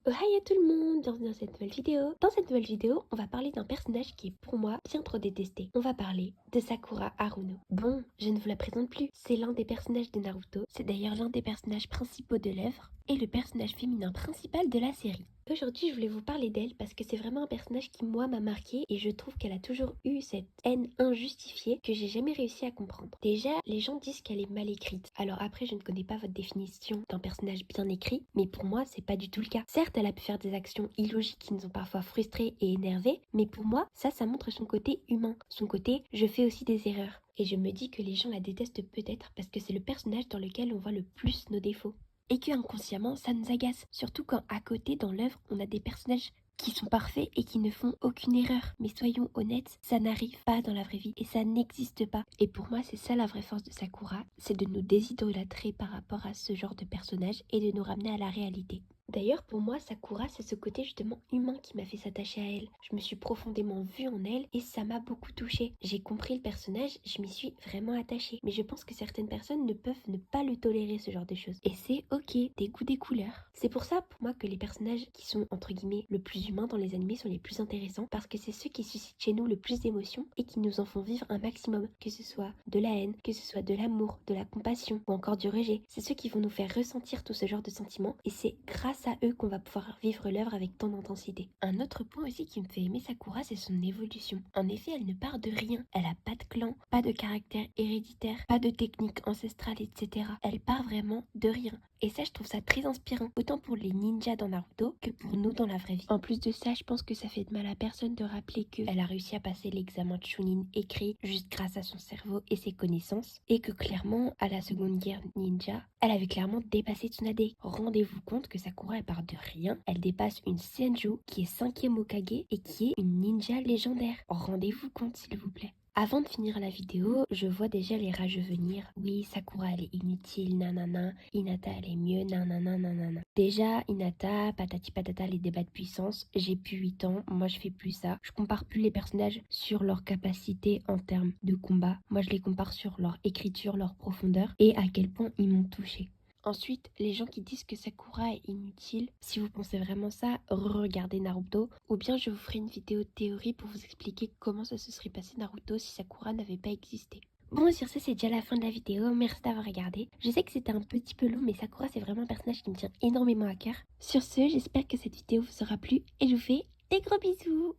Oh hi à tout le monde, bienvenue dans cette nouvelle vidéo. Dans cette nouvelle vidéo, on va parler d'un personnage qui est pour moi bien trop détesté. On va parler de Sakura Haruno. Bon, je ne vous la présente plus, c'est l'un des personnages de Naruto, c'est d'ailleurs l'un des personnages principaux de l'œuvre et le personnage féminin principal de la série. Aujourd'hui, je voulais vous parler d'elle parce que c'est vraiment un personnage qui, moi, m'a marqué et je trouve qu'elle a toujours eu cette haine injustifiée que j'ai jamais réussi à comprendre. Déjà, les gens disent qu'elle est mal écrite. Alors après, je ne connais pas votre définition d'un personnage bien écrit, mais pour moi, c'est pas du tout le cas. Certes, elle a pu faire des actions illogiques qui nous ont parfois frustrés et énervés, mais pour moi, ça montre son côté humain. Son côté, je fais aussi des erreurs. Et je me dis que les gens la détestent peut-être parce que c'est le personnage dans lequel on voit le plus nos défauts. Et que inconsciemment, ça nous agace. Surtout quand à côté, dans l'œuvre, on a des personnages qui sont parfaits et qui ne font aucune erreur. Mais soyons honnêtes, ça n'arrive pas dans la vraie vie et ça n'existe pas. Et pour moi, c'est ça la vraie force de Sakura, c'est de nous désidolâtrer par rapport à ce genre de personnage et de nous ramener à la réalité. D'ailleurs, pour moi, Sakura, c'est ce côté justement humain qui m'a fait s'attacher à elle. Je me suis profondément vue en elle et ça m'a beaucoup touchée. J'ai compris le personnage, je m'y suis vraiment attachée. Mais je pense que certaines personnes ne peuvent ne pas le tolérer, ce genre de choses. Et c'est ok, des goûts, des couleurs. C'est pour ça, pour moi, que les personnages qui sont, entre guillemets, le plus humains dans les animés sont les plus intéressants parce que c'est ceux qui suscitent chez nous le plus d'émotions et qui nous en font vivre un maximum. Que ce soit de la haine, que ce soit de l'amour, de la compassion ou encore du rejet. C'est ceux qui vont nous faire ressentir tout ce genre de sentiments et c'est grâce à eux qu'on va pouvoir vivre l'œuvre avec tant d'intensité. Un autre point aussi qui me fait aimer Sakura, c'est son évolution. En effet, elle ne part de rien. Elle a pas de clan, pas de caractère héréditaire, pas de technique ancestrale, etc. Elle part vraiment de rien. Et ça, je trouve ça très inspirant, autant pour les ninjas dans Naruto que pour nous dans la vraie vie. En plus de ça, je pense que ça fait de mal à personne de rappeler qu'elle a réussi à passer l'examen de Chunin écrit juste grâce à son cerveau et ses connaissances, et que clairement, à la seconde guerre ninja, elle avait clairement dépassé Tsunade. Rendez-vous compte que Sakura, elle part de rien, elle dépasse une Senju qui est 5e Hokage et qui est une ninja légendaire. Rendez-vous compte, s'il vous plaît. Avant de finir la vidéo, je vois déjà les rageux venir. Oui, Sakura elle est inutile, nanana. Hinata elle est mieux, nanana, nanana. Déjà, Hinata, patati patata, les débats de puissance. J'ai plus 8 ans, moi je fais plus ça. Je compare plus les personnages sur leur capacité en termes de combat. Moi je les compare sur leur écriture, leur profondeur et à quel point ils m'ont touché. Ensuite, les gens qui disent que Sakura est inutile, si vous pensez vraiment ça, regardez Naruto. Ou bien je vous ferai une vidéo de théorie pour vous expliquer comment ça se serait passé Naruto si Sakura n'avait pas existé. Bon, sur ce, c'est déjà la fin de la vidéo. Merci d'avoir regardé. Je sais que c'était un petit peu long, mais Sakura, c'est vraiment un personnage qui me tient énormément à cœur. Sur ce, j'espère que cette vidéo vous aura plu et je vous fais des gros bisous.